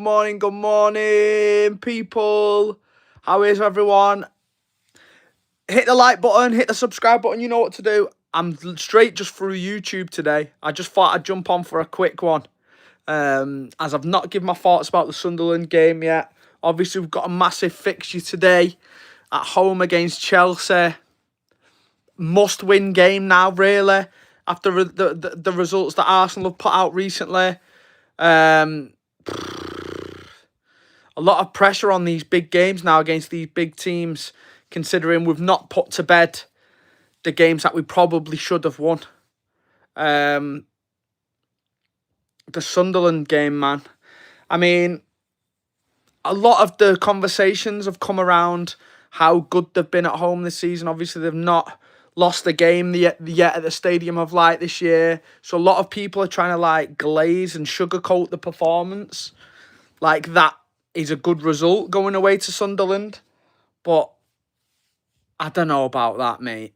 good morning, people. How is everyone? Hit the like button, hit the subscribe button, you know what to do. I'm straight just through YouTube today. I just thought I'd jump on for a quick one. As I've not given my thoughts about the Sunderland game yet. Obviously, we've got a massive fixture today at home against Chelsea. Must-win game now, really, after the results that Arsenal have put out recently. A lot of pressure on these big games now against these big teams, considering we've not put to bed the games that we probably should have won. The Sunderland game, man. I mean, a lot of the conversations have come around how good they've been at home this season. Obviously, they've not lost the game yet at the Stadium of Light this year. So a lot of people are trying to glaze and sugarcoat the performance. Like that is a good result going away to Sunderland. But I don't know about that, mate.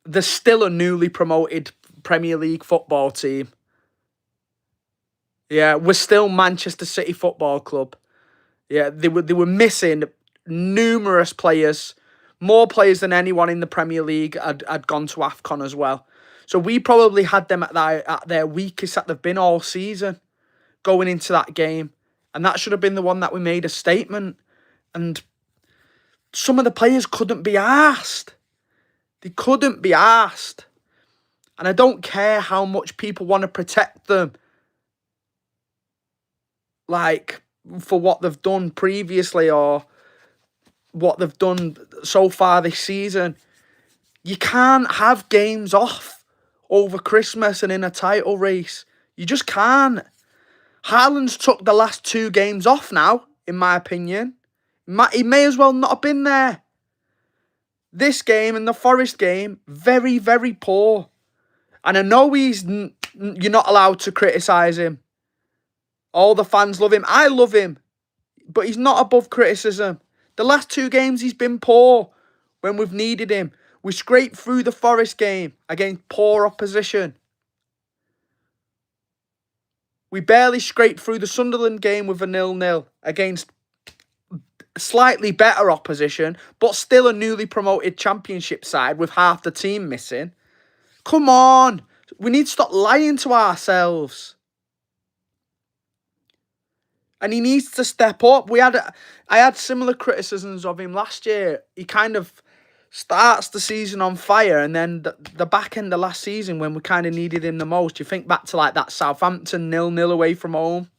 They're still a newly promoted Premier League football team. Yeah, we're still Manchester City Football Club. Yeah, they were missing numerous players. More players than anyone in the Premier League had gone to AFCON as well. So we probably had them at their weakest that they've been all season going into that game. And that should have been the one that we made a statement. And some of the players couldn't be asked. They couldn't be asked. And I don't care how much people want to protect them. For what they've done previously or what they've done so far this season. You can't have games off over Christmas and in a title race. You just can't. Haaland's took the last 2 games off now, in my opinion. He may as well not have been there. This game and the Forest game, very, very poor. And I know you're not allowed to criticise him. All the fans love him. I love him. But he's not above criticism. The last 2 games, he's been poor when we've needed him. We scraped through the Forest game against poor opposition. We barely scraped through the Sunderland game with a 0-0 against slightly better opposition, but still a newly promoted Championship side with half the team missing. Come on. We need to stop lying to ourselves. And he needs to step up. I had similar criticisms of him last year. He kind of starts the season on fire, and then the back end of last season, when we kind of needed him the most, you think back to that Southampton 0-0 away from home.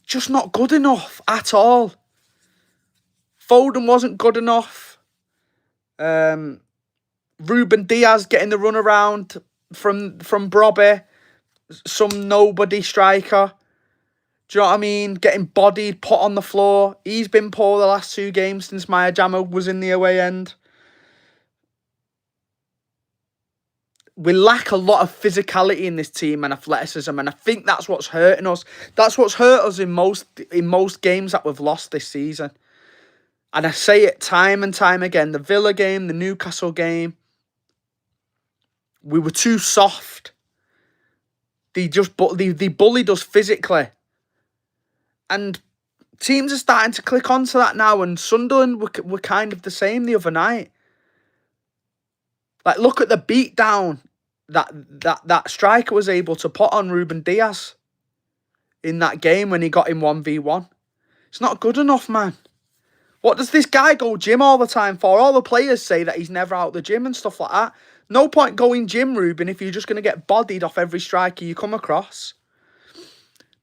Just not good enough at all. Foden wasn't good enough. Ruben Diaz getting the run around from Brobby. Some nobody striker. Do you know what I mean? Getting bodied, put on the floor. He's been poor the last 2 games since Maya Jama was in the away end. We lack a lot of physicality in this team and athleticism, and I think that's what's hurting us. That's what's hurt us in most games that we've lost this season. And I say it time and time again. The Villa game, the Newcastle game. We were too soft. They bullied us physically. And teams are starting to click onto that now. And Sunderland were kind of the same the other night. Look at the beatdown that striker was able to put on Ruben Diaz in that game when he got him 1v1. It's not good enough, man. What does this guy go gym all the time for? All the players say that he's never out the gym and stuff like that. No point going gym, Ruben, if you're just going to get bodied off every striker you come across.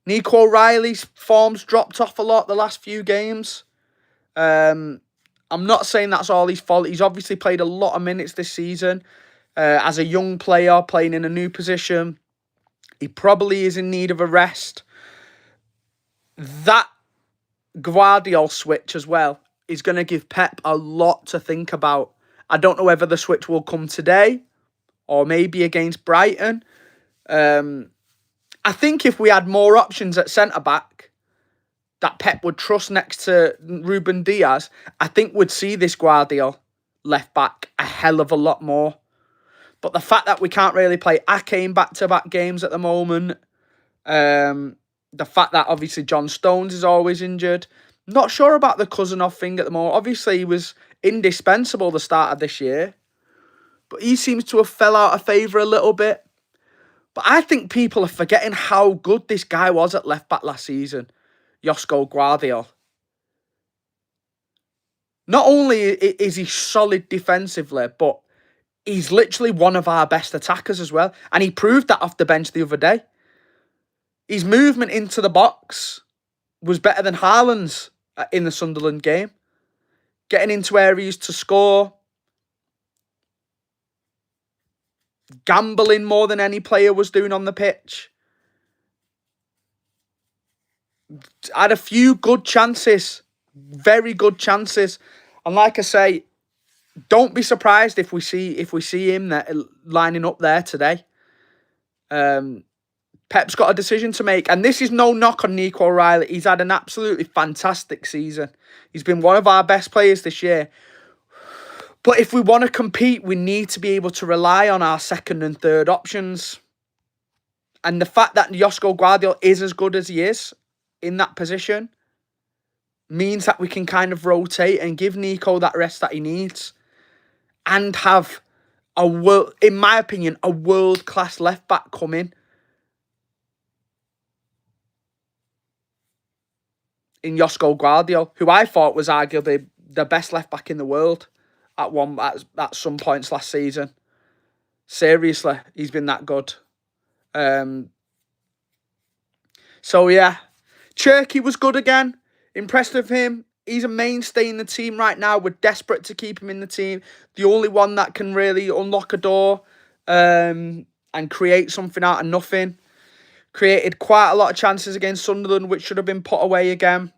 Nico Riley's form's dropped off a lot the last few games. I'm not saying that's all his fault. He's obviously played a lot of minutes this season. As a young player, playing in a new position. He probably is in need of a rest. That Gvardiol switch as well is going to give Pep a lot to think about. I don't know whether the switch will come today or maybe against Brighton. I think if we had more options at centre-back that Pep would trust next to Ruben Diaz, I think we'd see this Gvardiol left-back a hell of a lot more. But the fact that we can't really play Ake in back-to-back games at the moment, The fact that obviously John Stones is always injured. Not sure about the Cousinov thing at the moment. Obviously, he was indispensable the start of this year, but he seems to have fell out of favour a little bit. But I think people are forgetting how good this guy was at left back last season, Josko Gvardiol. Not only is he solid defensively, but he's literally one of our best attackers as well. And he proved that off the bench the other day. His movement into the box was better than Haaland's in the Sunderland game. Getting into areas to score. Gambling more than any player was doing on the pitch. Had a few good chances. Very good chances. And like I say, don't be surprised if we see him there, lining up there today. Pep's got a decision to make. And this is no knock on Nico O'Reilly. He's had an absolutely fantastic season. He's been one of our best players this year. But if we want to compete, we need to be able to rely on our second and third options. And the fact that Josko Gvardiol is as good as he is in that position means that we can kind of rotate and give Nico that rest that he needs. And have, in my opinion, a world-class left-back come in Josko Gvardiol, who I thought was arguably the best left-back in the world at some points last season. Seriously, he's been that good. So, yeah. Cherky was good again. Impressed with him. He's a mainstay in the team right now. We're desperate to keep him in the team. The only one that can really unlock a door and create something out of nothing. Created quite a lot of chances against Sunderland, which should have been put away again.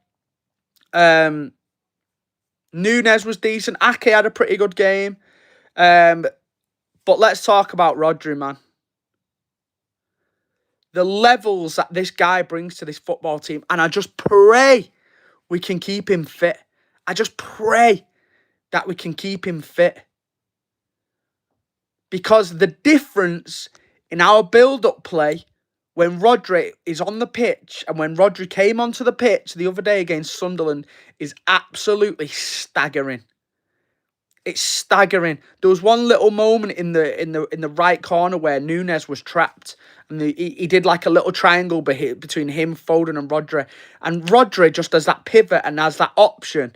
Nunes was decent. Ake had a pretty good game. But let's talk about Rodri, man. The levels that this guy brings to this football team. And I just pray we can keep him fit. I just pray that we can keep him fit. Because the difference in our build-up play when Rodri is on the pitch and when Rodri came onto the pitch the other day against Sunderland is absolutely staggering. It's staggering. There was one little moment in the right corner where Nunes was trapped, and he did like a little triangle between him, Foden, and Rodri. And Rodri just as that pivot and as that option,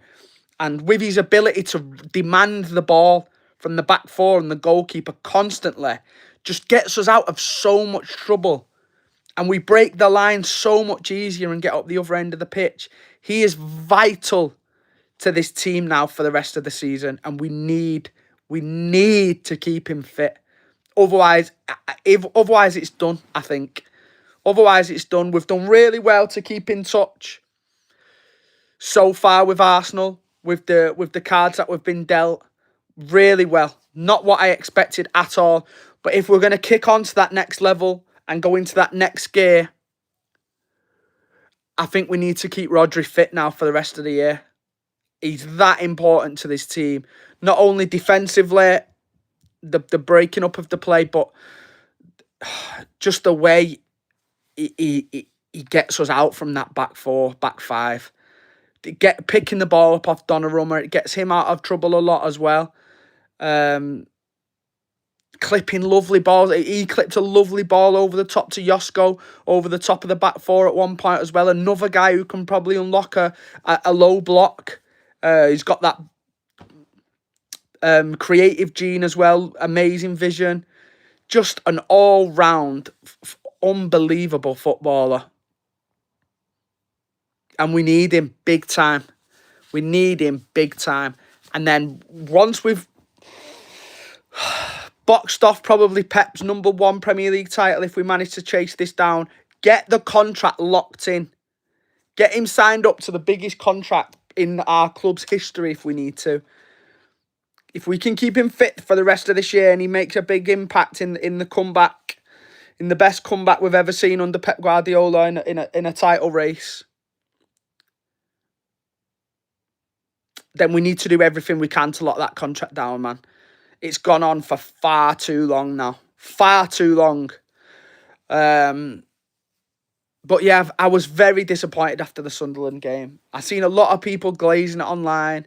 and with his ability to demand the ball from the back four and the goalkeeper constantly, just gets us out of so much trouble. And we break the line so much easier and get up the other end of the pitch. He is vital to this team now for the rest of the season. And we need to keep him fit. Otherwise it's done, I think. Otherwise it's done. We've done really well to keep in touch so far with Arsenal, with the cards that we've been dealt. Really well. Not what I expected at all. But if we're going to kick on to that next level and go into that next gear, I think we need to keep Rodri fit now for the rest of the year. He's that important to this team. Not only defensively, the breaking up of the play, but just the way he gets us out from that back four, back five. Picking the ball up off Donnarumma, it gets him out of trouble a lot as well. Clipping lovely balls. He clipped a lovely ball over the top to Josko, over the top of the back four at one point as well. Another guy who can probably unlock a low block. He's got that creative gene as well. Amazing vision. Just an all-round unbelievable footballer. And we need him big time. We need him big time. And then once we've boxed off probably Pep's #1 Premier League title, if we manage to chase this down, get the contract locked in. Get him signed up to the biggest contract in our club's history if we need to. If we can keep him fit for the rest of this year and he makes a big impact in the comeback, in the best comeback we've ever seen under Pep Guardiola in a title race, then we need to do everything we can to lock that contract down, man. It's gone on for far too long now. Far too long. But yeah, I was very disappointed after the Sunderland game. I seen a lot of people glazing it online,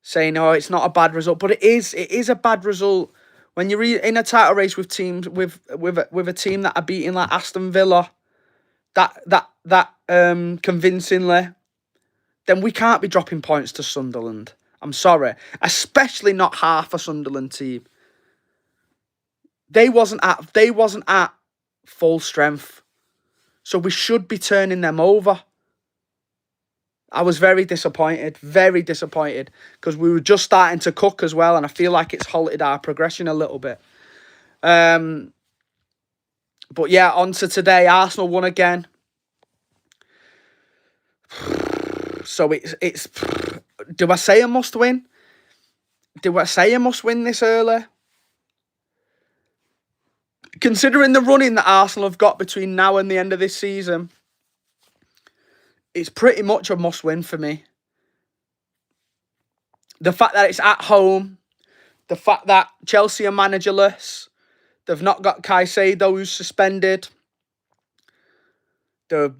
saying, "Oh, it's not a bad result," but it is. It is a bad result when you're in a title race with teams with a team that are beating like Aston Villa, that convincingly. Then we can't be dropping points to Sunderland. I'm sorry, especially not half a Sunderland team. They wasn't at full strength, so we should be turning them over. I was very disappointed, because we were just starting to cook as well, and I feel like it's halted our progression a little bit. But yeah, on to today. Arsenal won again. So it's. Do I say a must win? Do I say a must win this early? Considering the running that Arsenal have got between now and the end of this season, it's pretty much a must win for me. The fact that it's at home, the fact that Chelsea are managerless, they've not got Caicedo who's suspended, they're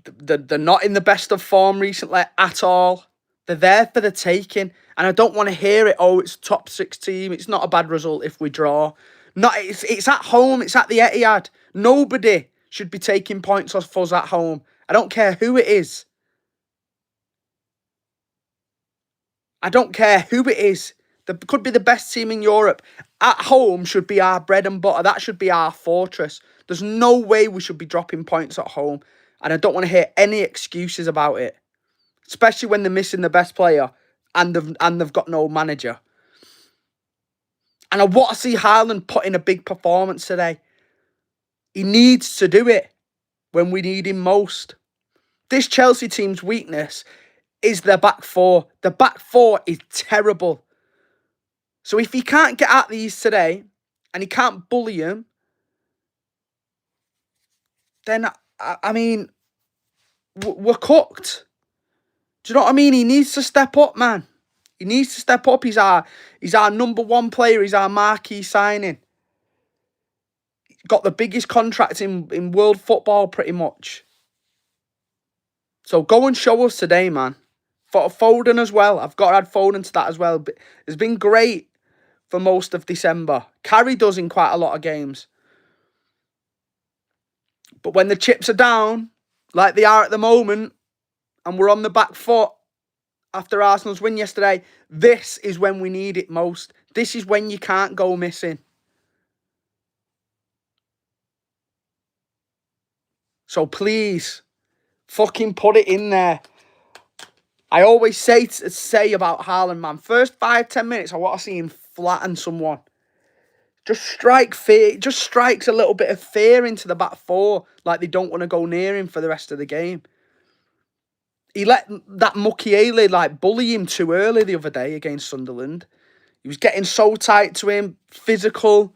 not in the best of form recently at all. They're there for the taking, and I don't want to hear it. Oh, it's top 6 team. It's not a bad result if we draw. It's at home. It's at the Etihad. Nobody should be taking points off us at home. I don't care who it is. I don't care who it is. They could be the best team in Europe. At home should be our bread and butter. That should be our fortress. There's no way we should be dropping points at home. And I don't want to hear any excuses about it. Especially when they're missing the best player and they've got no manager. And I want to see Haaland put in a big performance today. He needs to do it when we need him most. This Chelsea team's weakness is their back four. The back four is terrible. So if he can't get at these today and he can't bully him, then, I mean, we're cooked. Do you know what I mean? He needs to step up, man. He needs to step up. He's our number one player. He's our marquee signing. Got the biggest contract in world football, pretty much. So go and show us today, man. For Foden as well. I've got to add Foden to that as well. But it's been great for most of December. Carry does in quite a lot of games. But when the chips are down, like they are at the moment, and we're on the back foot after Arsenal's win yesterday, this is when we need it most. This is when you can't go missing. So please, fucking put it in there. I always say about Haaland, man, first 5-10 minutes, I want to see him flatten someone. Just strike fear. Just strikes a little bit of fear into the back four, like they don't want to go near him for the rest of the game. He let that Mukiele like bully him too early the other day against Sunderland. He was getting so tight to him, physical,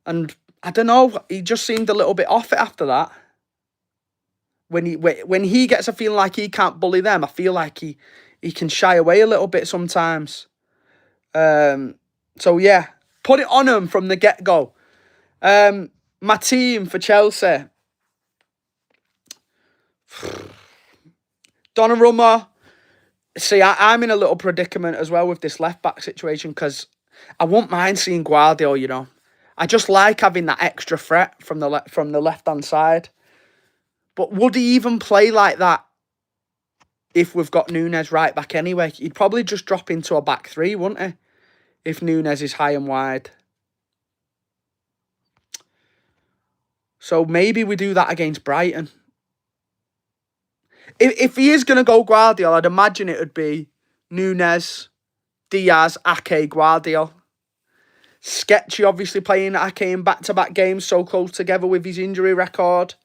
and I don't know. He just seemed a little bit off it after that. When he gets a feeling like he can't bully them, I feel like he can shy away a little bit sometimes. So yeah, put it on him from the get-go. My team for Chelsea. Donnarumma. See, I'm in a little predicament as well with this left-back situation because I won't mind seeing Gvardiol, you know. I just like having that extra threat from the left-hand side. But would he even play like that if we've got Núñez right back anyway? He'd probably just drop into a back three, wouldn't he? If Núñez is high and wide. So maybe we do that against Brighton. If he is going to go Gvardiol, I'd imagine it would be Núñez, Diaz, Ake, Gvardiol. Sketchy obviously playing Ake in back-to-back games so close together with his injury record.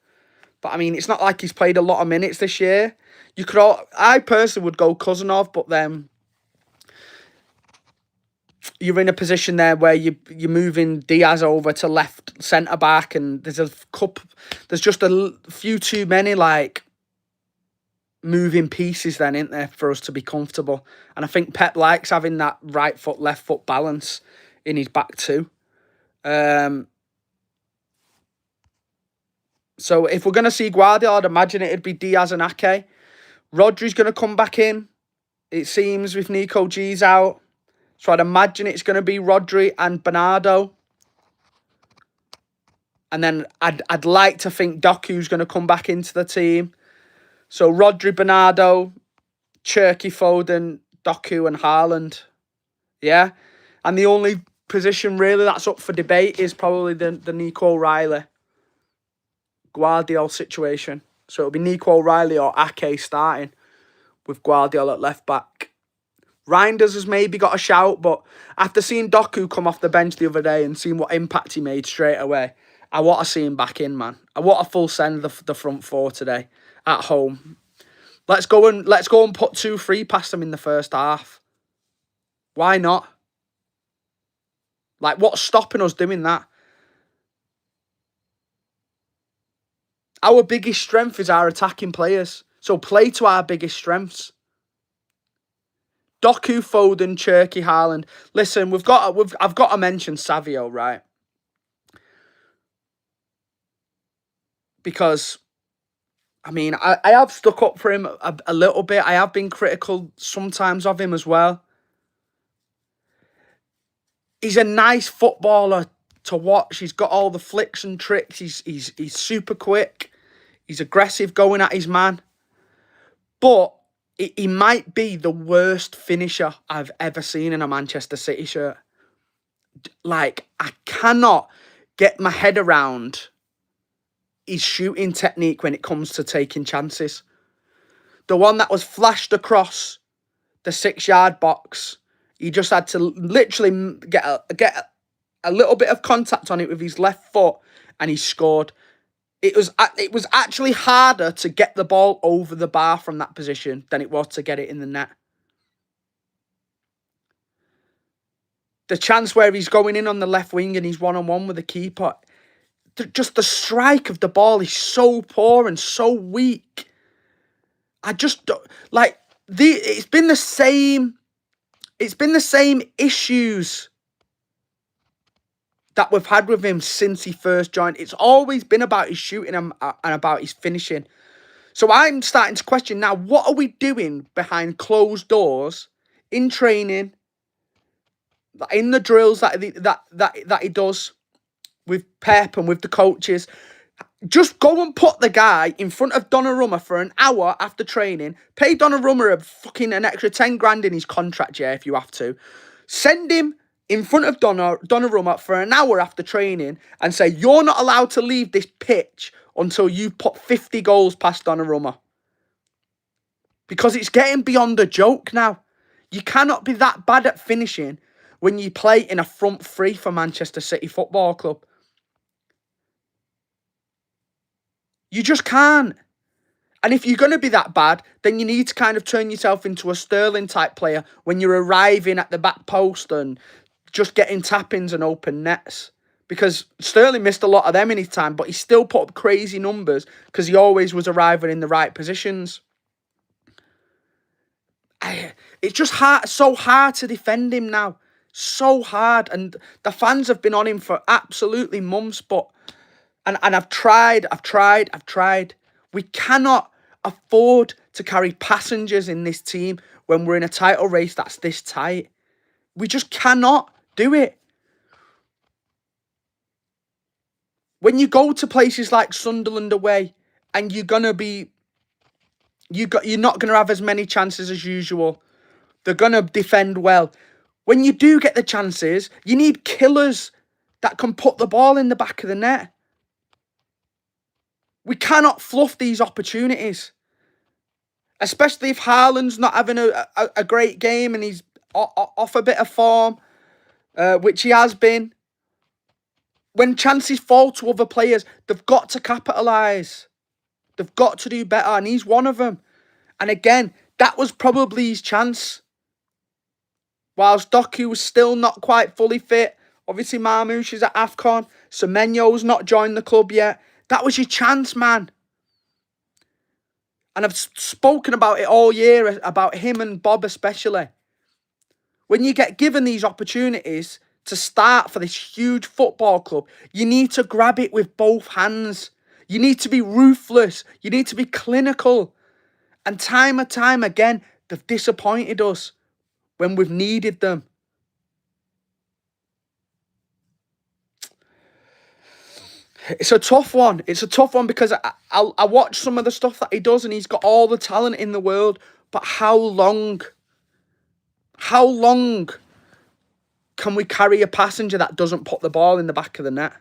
But I mean, it's not like he's played a lot of minutes this year. I personally would go Cousinov, but then you're in a position there where you're moving Diaz over to left centre back, and there's just a few too many like moving pieces then, isn't there, for us to be comfortable. And I think Pep likes having that right foot, left foot balance in his back too. So if we're going to see Gvardiol, I'd imagine it'd be Diaz and Ake. Rodri's going to come back in, it seems, with Nico G's out. So I'd imagine it's going to be Rodri and Bernardo. And then I'd like to think Doku's going to come back into the team. So Rodri, Bernardo, Cherky, Foden, Doku and Haaland. Yeah? And the only position really that's up for debate is probably the Nico O'Reilly Gvardiol situation. So it'll be Nico O'Reilly or Ake starting with Gvardiol at left back. Reinders has maybe got a shout, but after seeing Doku come off the bench the other day and seeing what impact he made straight away, I want to see him back in, man. I want a full send of the front four today at home. Let's go and put 2-3 past them in the first half. Why not? Like, what's stopping us doing that? Our biggest strength is our attacking players. So play to our biggest strengths. Doku, Foden, Cherky, Haaland. Listen, I've got to mention Savio, right? Because, I mean, I have stuck up for him a little bit. I have been critical sometimes of him as well. He's a nice footballer to watch. He's got all the flicks and tricks. He's super quick. He's aggressive going at his man. But he might be the worst finisher I've ever seen in a Manchester City shirt. Like, I cannot get my head around his shooting technique when it comes to taking chances. The one that was flashed across the 6-yard box, he just had to literally get a little bit of contact on it with his left foot and he scored. It was actually harder to get the ball over the bar from that position than it was to get it in the net. The chance where he's going in on the left wing and he's one-on-one with the keeper, just the strike of the ball is so poor and so weak. I just don't, like, it's been the same issues that we've had with him since he first joined. It's always been about his shooting and about his finishing. So I'm starting to question now, what are we doing behind closed doors in training, in the drills that he does with Pep and with the coaches? Just go and put the guy in front of Donnarumma for an hour after training. Pay Donnarumma an extra 10 grand in his contract, yeah, if you have to. Send him in front of Donnarumma for an hour after training and say, you're not allowed to leave this pitch until you've put 50 goals past Donnarumma. Because it's getting beyond a joke now. You cannot be that bad at finishing when you play in a front three for Manchester City Football Club. You just can't. And if you're going to be that bad, then you need to kind of turn yourself into a Sterling type player when you're arriving at the back post and just getting tap-ins and open nets. Because Sterling missed a lot of them in his time, but he still put up crazy numbers because he always was arriving in the right positions. It's just so hard to defend him now. So hard. And the fans have been on him for absolutely months, but... And I've tried. We cannot afford to carry passengers in this team when we're in a title race that's this tight. We just cannot do it. When you go to places like Sunderland away and you're not going to have as many chances as usual. They're going to defend well. When you do get the chances, you need killers that can put the ball in the back of the net. We cannot fluff these opportunities. Especially if Haaland's not having a great game and he's off a bit of form, which he has been. When chances fall to other players, they've got to capitalise. They've got to do better, and he's one of them. And again, that was probably his chance. Whilst Doku was still not quite fully fit, obviously Marmoush is at AFCON, Semenyo's not joined the club yet. That was your chance, man. And I've spoken about it all year, about him and Bob especially. When you get given these opportunities to start for this huge football club, you need to grab it with both hands. You need to be ruthless. You need to be clinical. And time and time again, they've disappointed us when we've needed them. It's a tough one. It's a tough one because I watch some of the stuff that he does and he's got all the talent in the world. But how long can we carry a passenger that doesn't put the ball in the back of the net?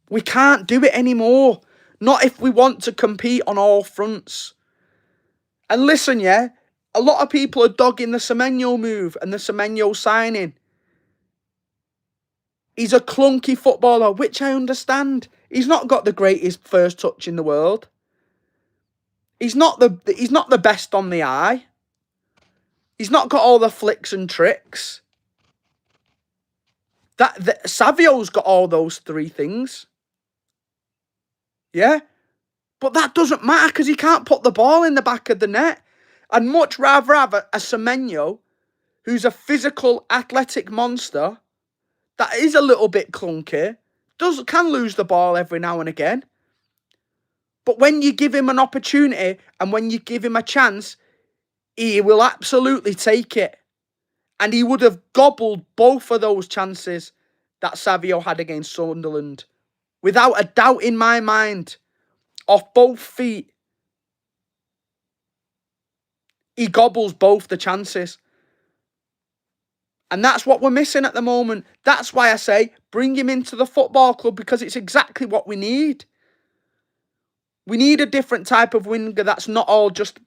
We can't do it anymore. Not if we want to compete on all fronts. And listen, yeah, a lot of people are dogging the Semenyo move and the Semenyo signing. He's a clunky footballer, which I understand. He's not got the greatest first touch in the world. He's not the best on the eye. He's not got all the flicks and tricks. Savio's got all those three things. Yeah? But that doesn't matter because he can't put the ball in the back of the net. I'd much rather have a Semenyo who's a physical, athletic monster that is a little bit clunky, can lose the ball every now and again. But when you give him an opportunity and when you give him a chance, he will absolutely take it. And he would have gobbled both of those chances that Savio had against Sunderland. Without a doubt in my mind. Off both feet. He gobbles both the chances. And that's what we're missing at the moment. That's why I say bring him into the football club because it's exactly what we need. We need a different type of winger that's not all just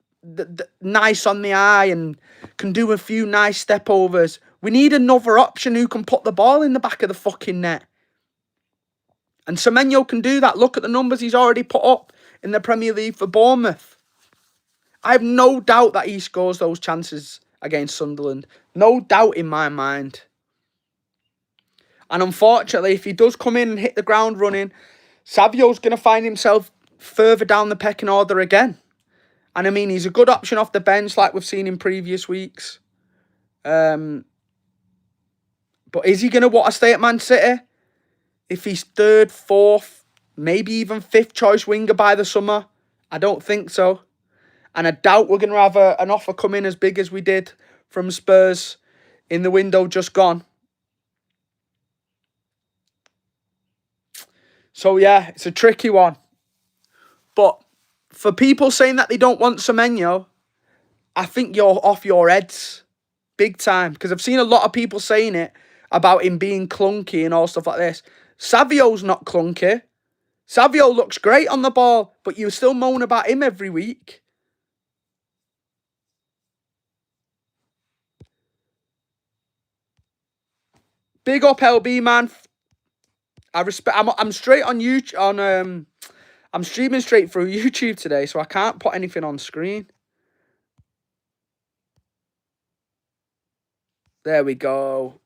nice on the eye and can do a few nice step overs. We need another option who can put the ball in the back of the fucking net. And Semenyo can do that. Look at the numbers he's already put up in the Premier League for Bournemouth. I have no doubt that he scores those chances against Sunderland. No doubt in my mind. And unfortunately, if he does come in and hit the ground running, Savio's going to find himself further down the pecking order again. And I mean, he's a good option off the bench like we've seen in previous weeks. But is he going to want to stay at Man City? If he's third, fourth, maybe even fifth choice winger by the summer? I don't think so. And I doubt we're going to have an offer come in as big as we did from Spurs in the window just gone. So yeah, it's a tricky one. But for people saying that they don't want Semenyo, I think you're off your heads big time. Because I've seen a lot of people saying it about him being clunky and all stuff like this. Savio's not clunky. Savio looks great on the ball, but you still moan about him every week. Big up LB, man. I respect. I'm straight on YouTube. I'm streaming straight through YouTube today, so I can't put anything on screen. There we go.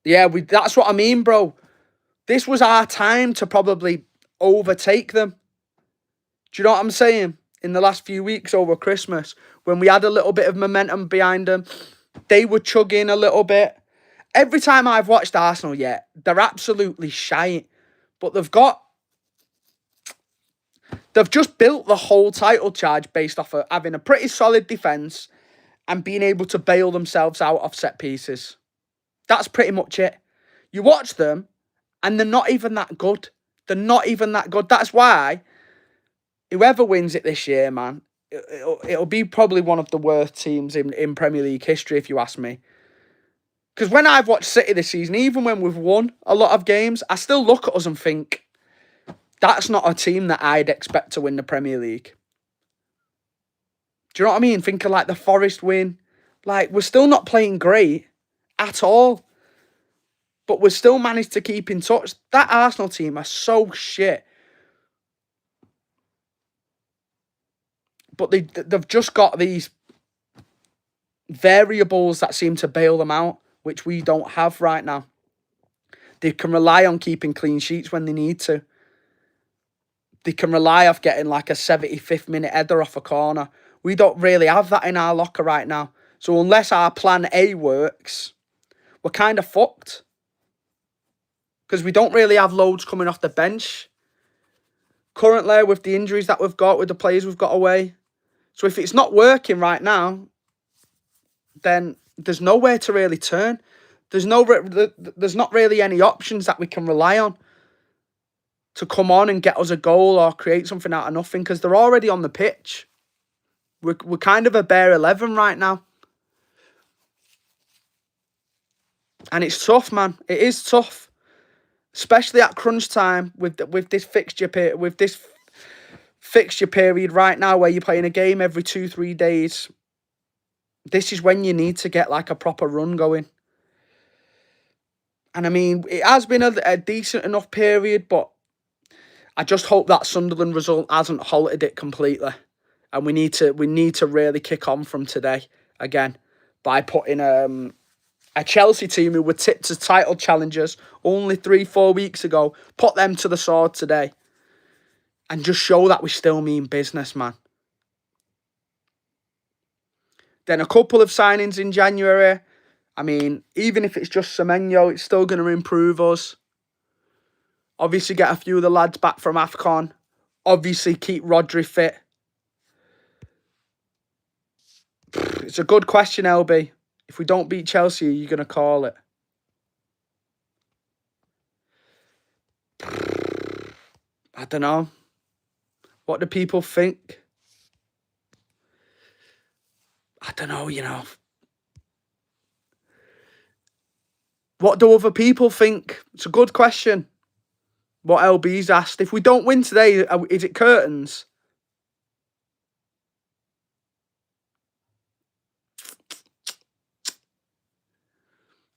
Yeah, that's what I mean, bro. This was our time to probably overtake them. Do you know what I'm saying? In the last few weeks over Christmas, when we had a little bit of momentum behind them, they were chugging a little bit. Every time I've watched Arsenal, yeah, they're absolutely shite. But they've just built the whole title charge based off of having a pretty solid defence and being able to bail themselves out of set pieces. That's pretty much it. You watch them and they're not even that good. They're not even that good. That's why whoever wins it this year, man, it'll be probably one of the worst teams in Premier League history, if you ask me. Because when I've watched City this season, even when we've won a lot of games, I still look at us and think, that's not a team that I'd expect to win the Premier League. Do you know what I mean? Thinking like the Forest win. Like, we're still not playing great at all. But we've still managed to keep in touch. That Arsenal team are so shit. But they've just got these variables that seem to bail them out, which we don't have right now. They can rely on keeping clean sheets when they need to. They can rely off getting like a 75th minute header off a corner. We don't really have that in our locker right now. So unless our plan A works, we're kind of fucked. because we don't really have loads coming off the bench currently with the injuries that we've got, with the players we've got away. So if it's not working right now, then there's nowhere to really turn. There's not really any options that we can rely on to come on and get us a goal or create something out of nothing, because they're already on the pitch. We're kind of a bare 11 right now. And it's tough, man. It is tough. Especially at crunch time with this fixture period right now, where you're playing a game every 2-3 days. This is when you need to get like a proper run going. And I mean, it has been a decent enough period, but I just hope that Sunderland result hasn't halted it completely. And we need to really kick on from today again by putting a Chelsea team who were tipped as title challengers only 3-4 weeks ago, put them to the sword today. And just show that we still mean business, man. Then a couple of signings in January. I mean, even if it's just Semenyo, it's still going to improve us. Obviously get a few of the lads back from AFCON. Obviously keep Rodri fit. It's a good question, LB. If we don't beat Chelsea, are you going to call it? I don't know. What do people think? I don't know, you know. What do other people think? It's a good question. What LB's asked. If we don't win today, is it curtains?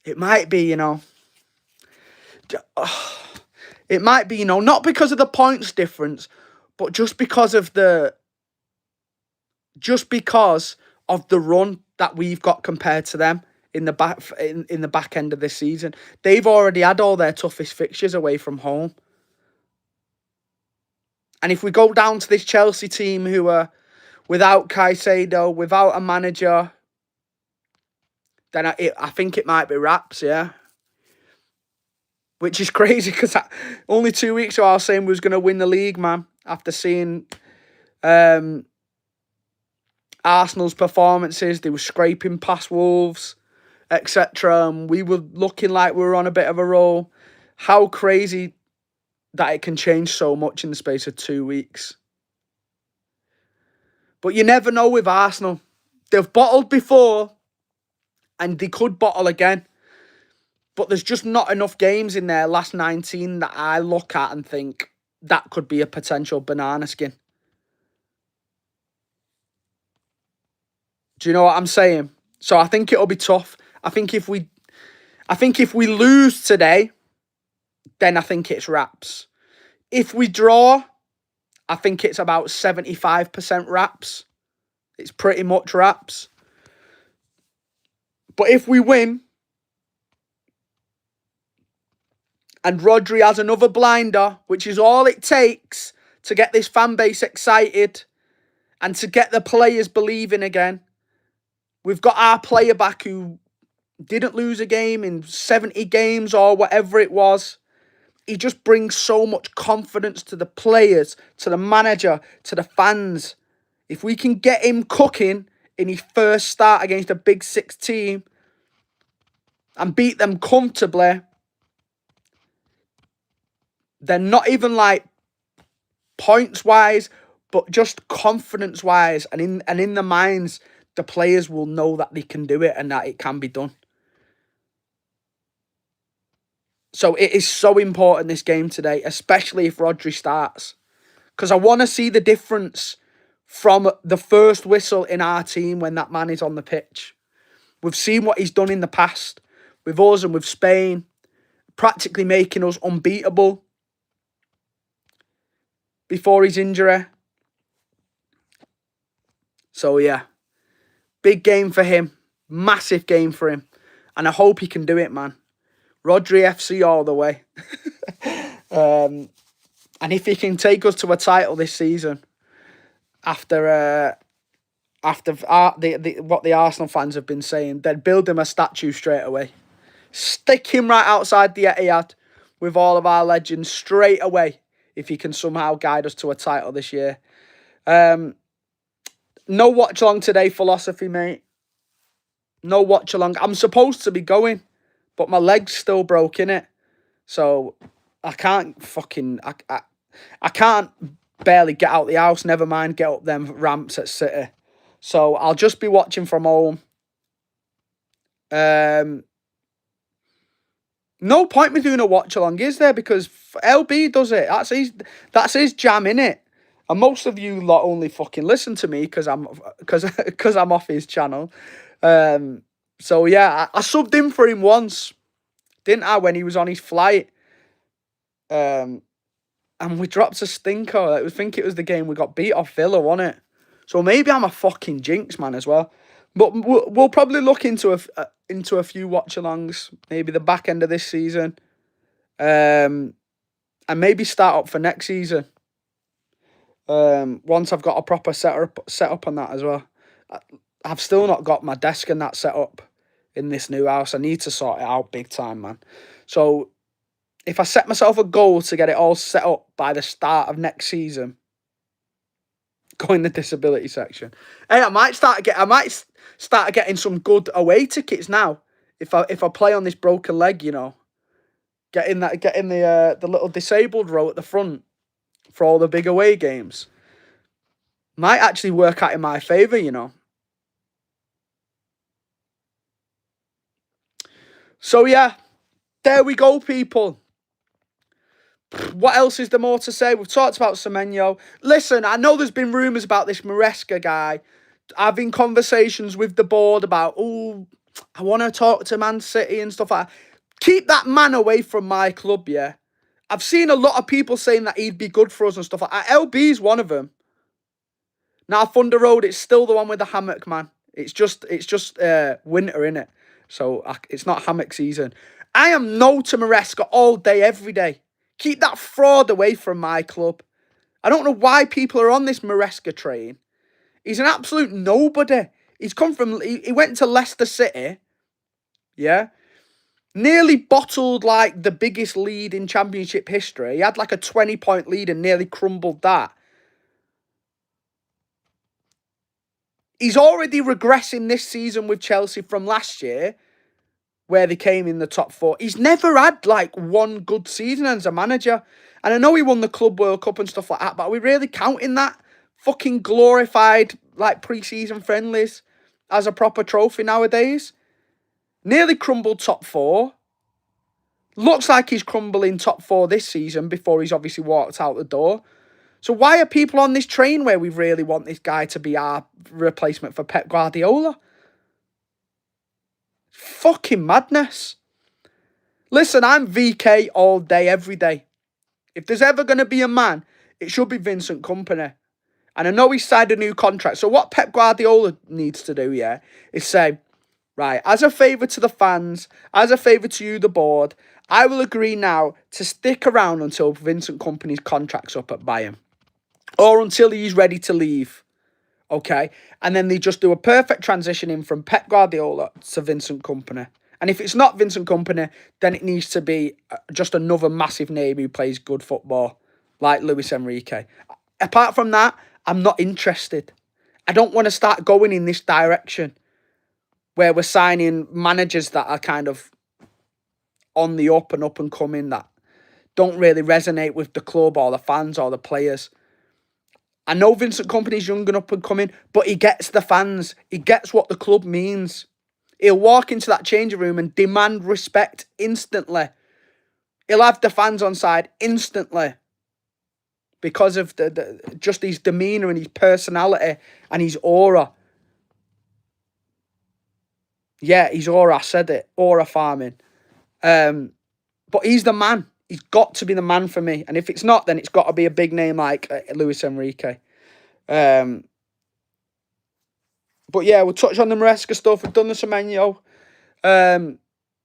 It might be, you know. It might be, you know, not because of the points difference, but just because of the run that we've got compared to them in the back end of this season. They've already had all their toughest fixtures away from home. And if we go down to this Chelsea team who are without Caicedo, without a manager, then I think it might be wraps, yeah. Which is crazy, because only 2 weeks ago I was saying we was going to win the league, man. After seeing Arsenal's performances, they were scraping past Wolves, etc. And we were looking like we were on a bit of a roll. How crazy that it can change so much in the space of 2 weeks. But you never know with Arsenal. They've bottled before, and they could bottle again. But there's just not enough games in their last 19 that I look at and think that could be a potential banana skin. Do you know what I'm saying? So I think it'll be tough. I think if we lose today, then I think it's wraps. If we draw, I think it's about 75% wraps. It's pretty much wraps. But if we win, and Rodri has another blinder, which is all it takes to get this fan base excited and to get the players believing again. We've got our player back who didn't lose a game in 70 games or whatever it was. He just brings so much confidence to the players, to the manager, to the fans. If we can get him cooking in his first start against a Big Six team and beat them comfortably, then not even like points-wise, but just confidence-wise, and in the minds, the players will know that they can do it and that it can be done. So it is so important, this game today, especially if Rodri starts. Because I want to see the difference from the first whistle in our team when that man is on the pitch. We've seen what he's done in the past with us and with Spain, practically making us unbeatable before his injury. So yeah, big game for him. Massive game for him. And I hope he can do it, man. Rodri FC all the way. And if he can take us to a title this season, after what the Arsenal fans have been saying, then build him a statue straight away. Stick him right outside the Etihad. with all of our legends straight away if he can somehow guide us to a title this year. No watch along today philosophy, mate. No watch along. I'm supposed to be going, but my leg's still broke, innit? So I can't fucking... I can't barely get out the house, never mind get up them ramps at City. So I'll just be watching from home. No point me doing a watch along, is there? Because LB does it. That's his jam, innit? And most of you lot only fucking listen to me because I'm off his channel. So yeah, I subbed in for him once, didn't I? When he was on his flight. And we dropped a stinker. I think it was the game we got beat off Villa, wasn't it? So maybe I'm a fucking jinx, man, as well. But we'll probably look into a few watch-alongs, maybe the back end of this season, and maybe start up for next season. Once I've got a proper set up on that as well. I've still not got my desk and that set up in this new house. I need to sort it out big time, man. So if I set myself a goal to get it all set up by the start of next season, go in the disability section. Hey, I might start getting some good away tickets now. If I play on this broken leg, you know, getting the little disabled row at the front for all the big away games might actually work out in my favour, you know. So yeah, there we go, people. What else is there more to say? We've talked about Semenyo. Listen, I know there's been rumours about this Maresca guy. Having conversations with the board about, I want to talk to Man City and stuff like that. Keep that man away from my club, yeah? I've seen a lot of people saying that he'd be good for us and stuff like that. LB's one of them. Now, Thunder Road, it's still the one with the hammock, man. It's just winter, innit? So it's not hammock season. I am no to Maresca all day, every day. Keep that fraud away from my club. I don't know why people are on this Maresca train. He's an absolute nobody. He went to Leicester City. Yeah. Nearly bottled like the biggest lead in Championship history. He had like a 20-point lead and nearly crumbled that. He's already regressing this season with Chelsea from last year, where they came in the top 4. He's never had like one good season as a manager. And I know he won the Club World Cup and stuff like that, but are we really counting that fucking glorified like pre-season friendlies as a proper trophy nowadays? Nearly crumbled top 4. Looks like he's crumbling top 4 this season before he's obviously walked out the door. So why are people on this train where we really want this guy to be our replacement for Pep Gvardiol? Fucking madness. Listen, I'm VK all day, every day. If there's ever going to be a man, it should be Vincent Kompany. And I know he signed a new contract. So what Pep Guardiola needs to do, yeah, is say, right, as a favour to the fans, as a favour to you, the board, I will agree now to stick around until Vincent Kompany's contract's up at Bayern. Or until he's ready to leave. Okay? And then they just do a perfect transition in from Pep Guardiola to Vincent Kompany. And if it's not Vincent Kompany, then it needs to be just another massive name who plays good football, like Luis Enrique. Apart from that, I'm not interested. I don't want to start going in this direction where we're signing managers that are kind of on the up and coming, that don't really resonate with the club or the fans or the players. I know Vincent Kompany's young and up and coming, but he gets the fans. He gets what the club means. He'll walk into that changing room and demand respect instantly. He'll have the fans on side instantly because of just his demeanour and his personality and his aura. Yeah, his aura, I said it. Aura farming. But he's the man. He's got to be the man for me. And if it's not, then it's got to be a big name like Luis Enrique. But yeah, we'll touch on the Maresca stuff. We've done the Semenyo.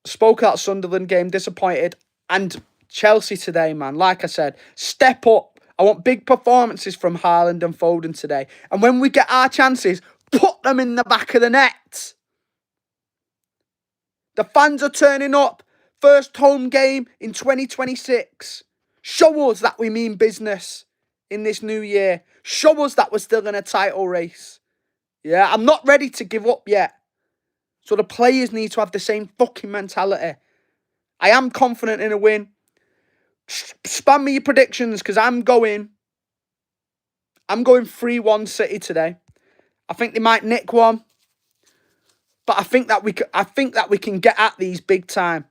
Spoke that Sunderland game, disappointed. And Chelsea today, man, like I said, step up. I want big performances from Haaland and Foden today. And when we get our chances, put them in the back of the net. The fans are turning up. First home game in 2026. Show us that we mean business in this new year. Show us that we're still in a title race. Yeah, I'm not ready to give up yet. So the players need to have the same fucking mentality. I am confident in a win. Spam me your predictions because I'm going 3-1 City today. I think they might nick one. But I think that we can get at these big time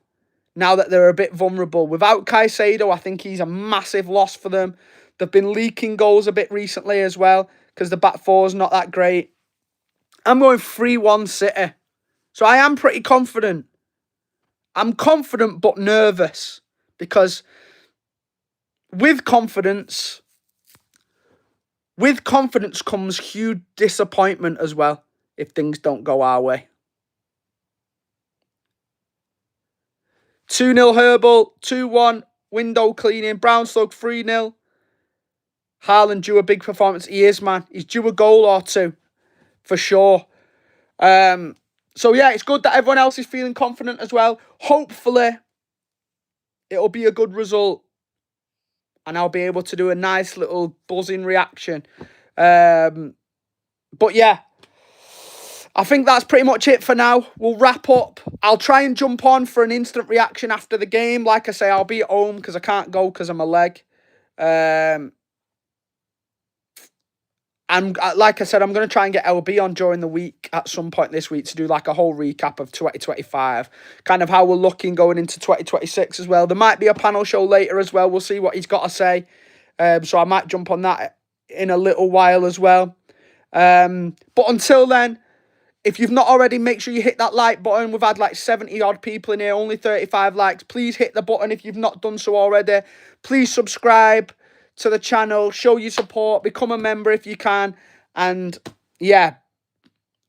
now that they're a bit vulnerable. Without Caicedo, I think he's a massive loss for them. They've been leaking goals a bit recently as well because the back four is not that great. I'm going 3-1 City. So I am pretty confident. I'm confident but nervous because with confidence comes huge disappointment as well if things don't go our way. 2-0 Herbal, 2-1 window cleaning, Brownslug 3-0. Haaland due a big performance. He is, man. He's due a goal or two, for sure. So yeah, it's good that everyone else is feeling confident as well. Hopefully, it'll be a good result. And I'll be able to do a nice little buzzing reaction. But yeah, I think that's pretty much it for now. We'll wrap up. I'll try and jump on for an instant reaction after the game. Like I say, I'll be at home because I can't go because of my leg. And like I said, I'm going to try and get LB on during the week at some point this week to do like a whole recap of 2025. Kind of how we're looking going into 2026 as well. There might be a panel show later as well. We'll see what he's got to say. So I might jump on that in a little while as well. But until then, if you've not already, make sure you hit that like button. We've had like 70 odd people in here, only 35 likes. Please hit the button if you've not done so already. Please subscribe to the channel, show your support, become a member if you can. And yeah,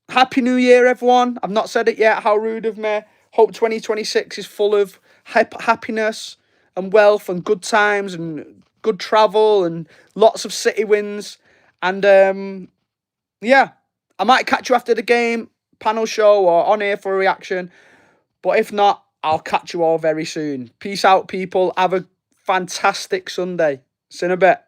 Happy New Year, everyone. I've not said it yet. How rude of me. Hope 2026 is full of happiness and wealth and good times and good travel and lots of City wins. And yeah, I might catch you after the game, panel show, or on here for a reaction. But if not, I'll catch you all very soon. Peace out, people. Have a fantastic Sunday. See you in a bit.